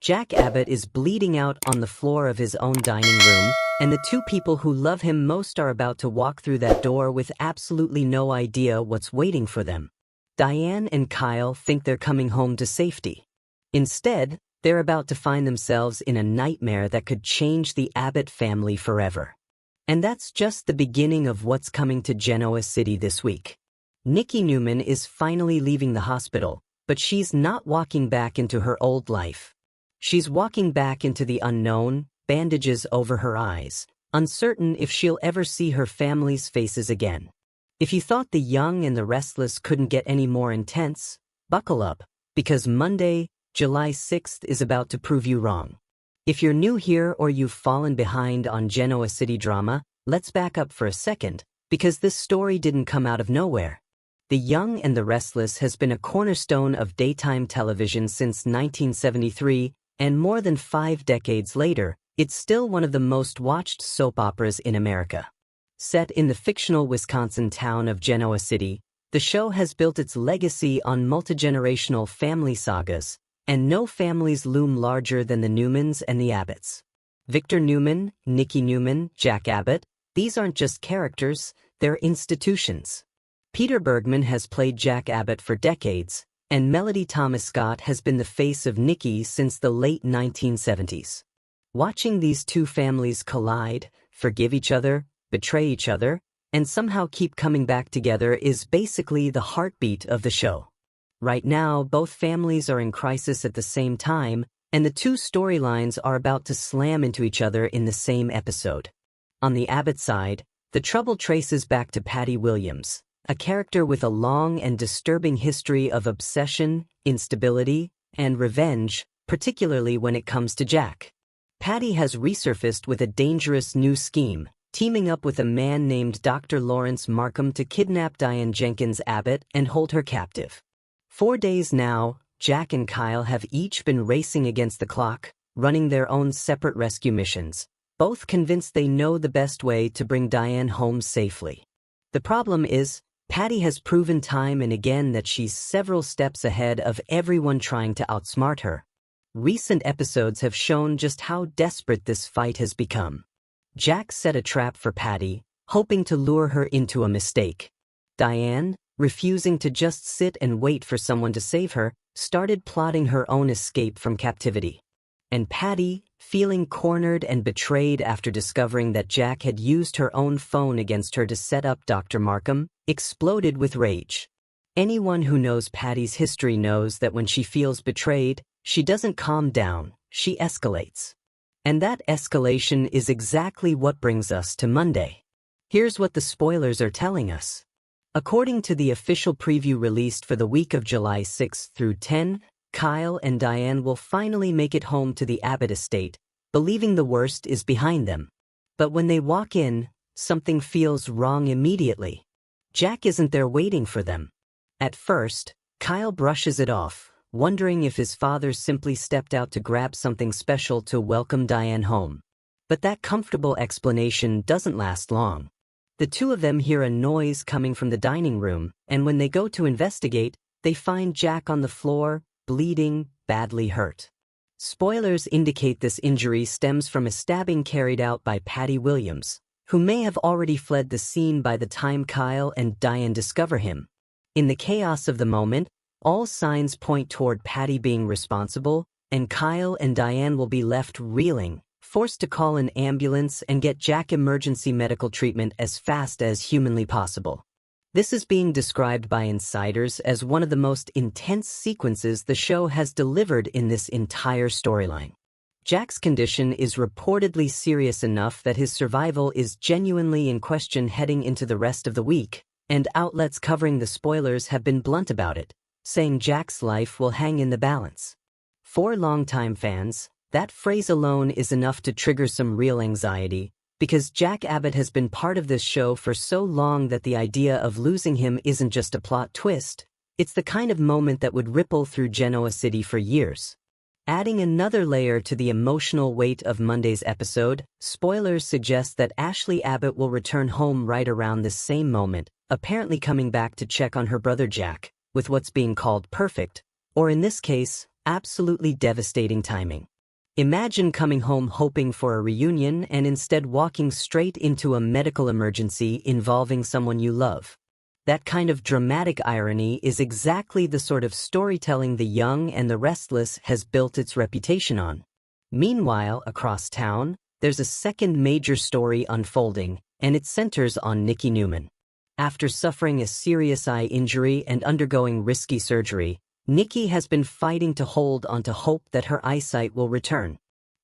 Jack Abbott is bleeding out on the floor of his own dining room, and the two people who love him most are about to walk through that door with absolutely no idea what's waiting for them. Diane and Kyle think they're coming home to safety. Instead, they're about to find themselves in a nightmare that could change the Abbott family forever. And that's just the beginning of what's coming to Genoa City this week. Nikki Newman is finally leaving the hospital, but she's not walking back into her old life. She's walking back into the unknown, bandages over her eyes, uncertain if she'll ever see her family's faces again. If you thought The Young and the Restless couldn't get any more intense, buckle up, because Monday, July 6th is about to prove you wrong. If you're new here or you've fallen behind on Genoa City drama, let's back up for a second, because this story didn't come out of nowhere. The Young and the Restless has been a cornerstone of daytime television since 1973, and more than 5 decades later, it's still one of the most watched soap operas in America. Set in the fictional Wisconsin town of Genoa City, the show has built its legacy on multigenerational family sagas, and no families loom larger than the Newmans and the Abbotts. Victor Newman, Nikki Newman, Jack Abbott, these aren't just characters, they're institutions. Peter Bergman has played Jack Abbott for decades, and Melody Thomas Scott has been the face of Nikki since the late 1970s. Watching these two families collide, forgive each other, betray each other, and somehow keep coming back together is basically the heartbeat of the show. Right now, both families are in crisis at the same time, and the two storylines are about to slam into each other in the same episode. On the Abbott side, the trouble traces back to Patty Williams, a character with a long and disturbing history of obsession, instability, and revenge, particularly when it comes to Jack. Patty has resurfaced with a dangerous new scheme, teaming up with a man named Dr. Lawrence Markham to kidnap Diane Jenkins Abbott and hold her captive. 4 days now, Jack and Kyle have each been racing against the clock, running their own separate rescue missions, both convinced they know the best way to bring Diane home safely. The problem is, Patty has proven time and again that she's several steps ahead of everyone trying to outsmart her. Recent episodes have shown just how desperate this fight has become. Jack set a trap for Patty, hoping to lure her into a mistake. Diane, refusing to just sit and wait for someone to save her, started plotting her own escape from captivity. And Patty, feeling cornered and betrayed after discovering that Jack had used her own phone against her to set up Dr. Markham, exploded with rage. Anyone who knows Patty's history knows that when she feels betrayed, she doesn't calm down, she escalates. And that escalation is exactly what brings us to Monday. Here's what the spoilers are telling us. According to the official preview released for the week of July 6 through 10, Kyle and Diane will finally make it home to the Abbott estate, believing the worst is behind them. But when they walk in, something feels wrong immediately. Jack isn't there waiting for them. At first, Kyle brushes it off, wondering if his father simply stepped out to grab something special to welcome Diane home. But that comfortable explanation doesn't last long. The two of them hear a noise coming from the dining room, and when they go to investigate, they find Jack on the floor, bleeding, badly hurt. Spoilers indicate this injury stems from a stabbing carried out by Patty Williams, who may have already fled the scene by the time Kyle and Diane discover him. In the chaos of the moment, all signs point toward Patty being responsible, and Kyle and Diane will be left reeling, forced to call an ambulance and get Jack emergency medical treatment as fast as humanly possible. This is being described by insiders as one of the most intense sequences the show has delivered in this entire storyline. Jack's condition is reportedly serious enough that his survival is genuinely in question heading into the rest of the week, and outlets covering the spoilers have been blunt about it, saying Jack's life will hang in the balance. For longtime fans, that phrase alone is enough to trigger some real anxiety, because Jack Abbott has been part of this show for so long that the idea of losing him isn't just a plot twist, it's the kind of moment that would ripple through Genoa City for years. Adding another layer to the emotional weight of Monday's episode, spoilers suggest that Ashley Abbott will return home right around this same moment, apparently coming back to check on her brother Jack, with what's being called perfect, or in this case, Absolutely devastating timing. Imagine coming home hoping for a reunion and instead walking straight into a medical emergency involving someone you love. That kind of dramatic irony is exactly the sort of storytelling The Young and the Restless has built its reputation on. Meanwhile, across town, there's a second major story unfolding, and it centers on Nikki Newman. After suffering a serious eye injury and undergoing risky surgery, Nikki has been fighting to hold onto hope that her eyesight will return.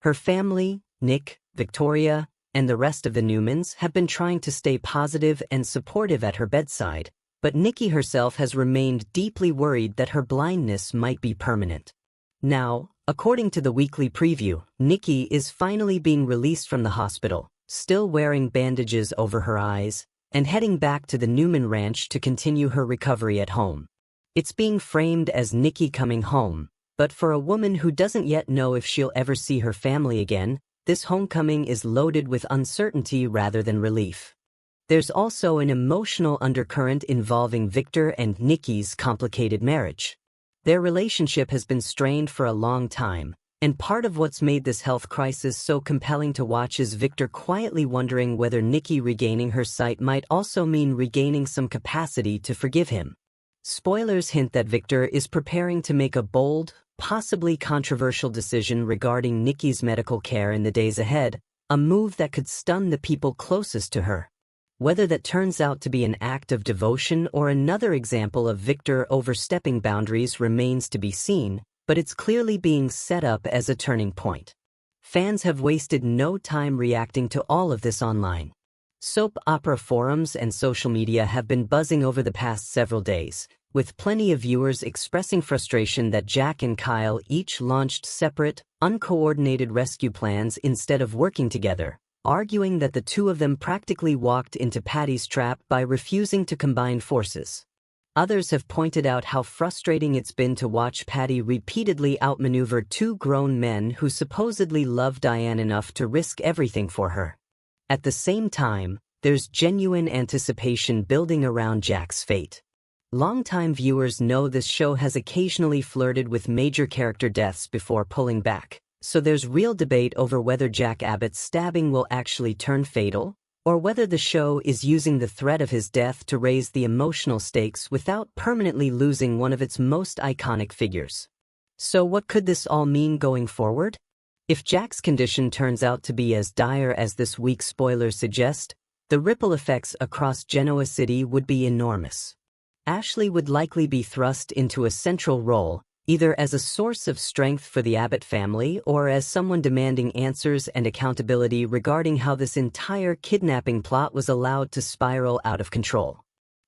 Her family, Nick, Victoria, and the rest of the Newmans have been trying to stay positive and supportive at her bedside, but Nikki herself has remained deeply worried that her blindness might be permanent. Now, according to the weekly preview, Nikki is finally being released from the hospital, still wearing bandages over her eyes, and heading back to the Newman ranch to continue her recovery at home. It's being framed as Nikki coming home, but for a woman who doesn't yet know if she'll ever see her family again, this homecoming is loaded with uncertainty rather than relief. There's also an emotional undercurrent involving Victor and Nikki's complicated marriage. Their relationship has been strained for a long time, and part of what's made this health crisis so compelling to watch is Victor quietly wondering whether Nikki regaining her sight might also mean regaining some capacity to forgive him. Spoilers hint that Victor is preparing to make a bold, possibly controversial decision regarding Nikki's medical care in the days ahead, a move that could stun the people closest to her. Whether that turns out to be an act of devotion or another example of Victor overstepping boundaries remains to be seen, but it's clearly being set up as a turning point. Fans have wasted no time reacting to all of this online. Soap opera forums and social media have been buzzing over the past several days, with plenty of viewers expressing frustration that Jack and Kyle each launched separate, uncoordinated rescue plans instead of working together, arguing that the two of them practically walked into Patty's trap by refusing to combine forces. Others have pointed out how frustrating it's been to watch Patty repeatedly outmaneuver two grown men who supposedly love Diane enough to risk everything for her. At the same time, there's genuine anticipation building around Jack's fate. Longtime viewers know this show has occasionally flirted with major character deaths before pulling back, so there's real debate over whether Jack Abbott's stabbing will actually turn fatal, or whether the show is using the threat of his death to raise the emotional stakes without permanently losing one of its most iconic figures. So what could this all mean going forward? If Jack's condition turns out to be as dire as this week's spoilers suggest, the ripple effects across Genoa City would be enormous. Ashley would likely be thrust into a central role, either as a source of strength for the Abbott family or as someone demanding answers and accountability regarding how this entire kidnapping plot was allowed to spiral out of control.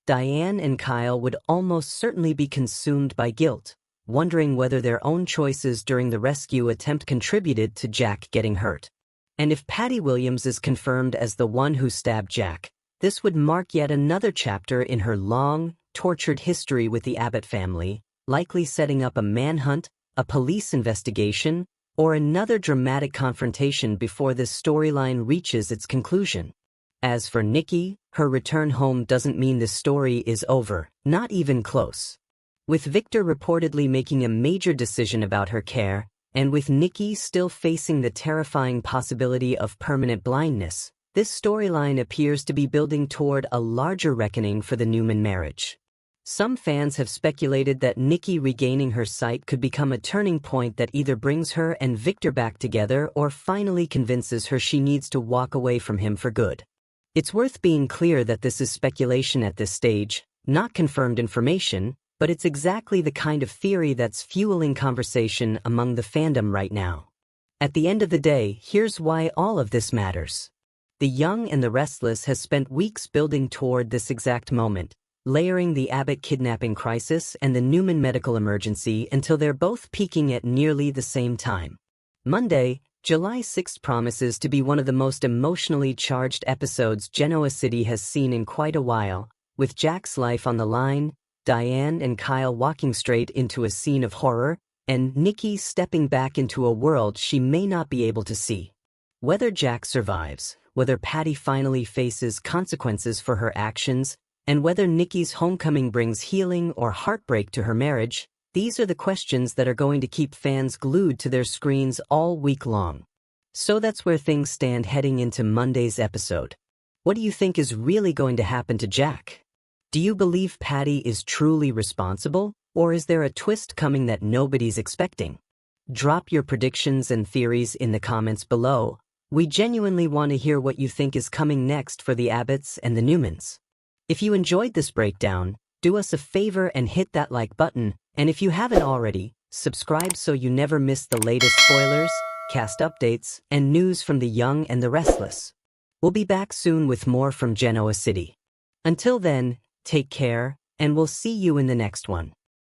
Diane and Kyle would almost certainly be consumed by guilt, wondering whether their own choices during the rescue attempt contributed to Jack getting hurt. And if Patty Williams is confirmed as the one who stabbed Jack, this would mark yet another chapter in her long, tortured history with the Abbott family, likely setting up a manhunt, a police investigation, or another dramatic confrontation before this storyline reaches its conclusion. As for Nikki, her return home doesn't mean the story is over, not even close. With Victor reportedly making a major decision about her care, and with Nikki still facing the terrifying possibility of permanent blindness, this storyline appears to be building toward a larger reckoning for the Newman marriage. Some fans have speculated that Nikki regaining her sight could become a turning point that either brings her and Victor back together or finally convinces her she needs to walk away from him for good. It's worth being clear that this is speculation at this stage, not confirmed information, but it's exactly the kind of theory that's fueling conversation among the fandom right now. At the end of the day, here's why all of this matters. The Young and the Restless has spent weeks building toward this exact moment, layering the Abbott kidnapping crisis and the Newman medical emergency until they're both peaking at nearly the same time. Monday, July 6th promises to be one of the most emotionally charged episodes Genoa City has seen in quite a while, with Jack's life on the line, Diane and Kyle walking straight into a scene of horror, and Nikki stepping back into a world she may not be able to see. Whether Jack survives, whether Patty finally faces consequences for her actions, and whether Nikki's homecoming brings healing or heartbreak to her marriage, These are the questions that are going to keep fans glued to their screens all week long. So that's where things stand heading into Monday's episode. What do you think is really going to happen to Jack? Do you believe Patty is truly responsible, or is there a twist coming that nobody's expecting? Drop your predictions and theories in the comments below. We genuinely want to hear what you think is coming next for the Abbotts and the Newmans. If you enjoyed this breakdown, do us a favor and hit that like button, and if you haven't already, subscribe so you never miss the latest spoilers, cast updates, and news from the young and the restless. We'll be back soon with more from Genoa City. Until then, take care, and we'll see you in the next one.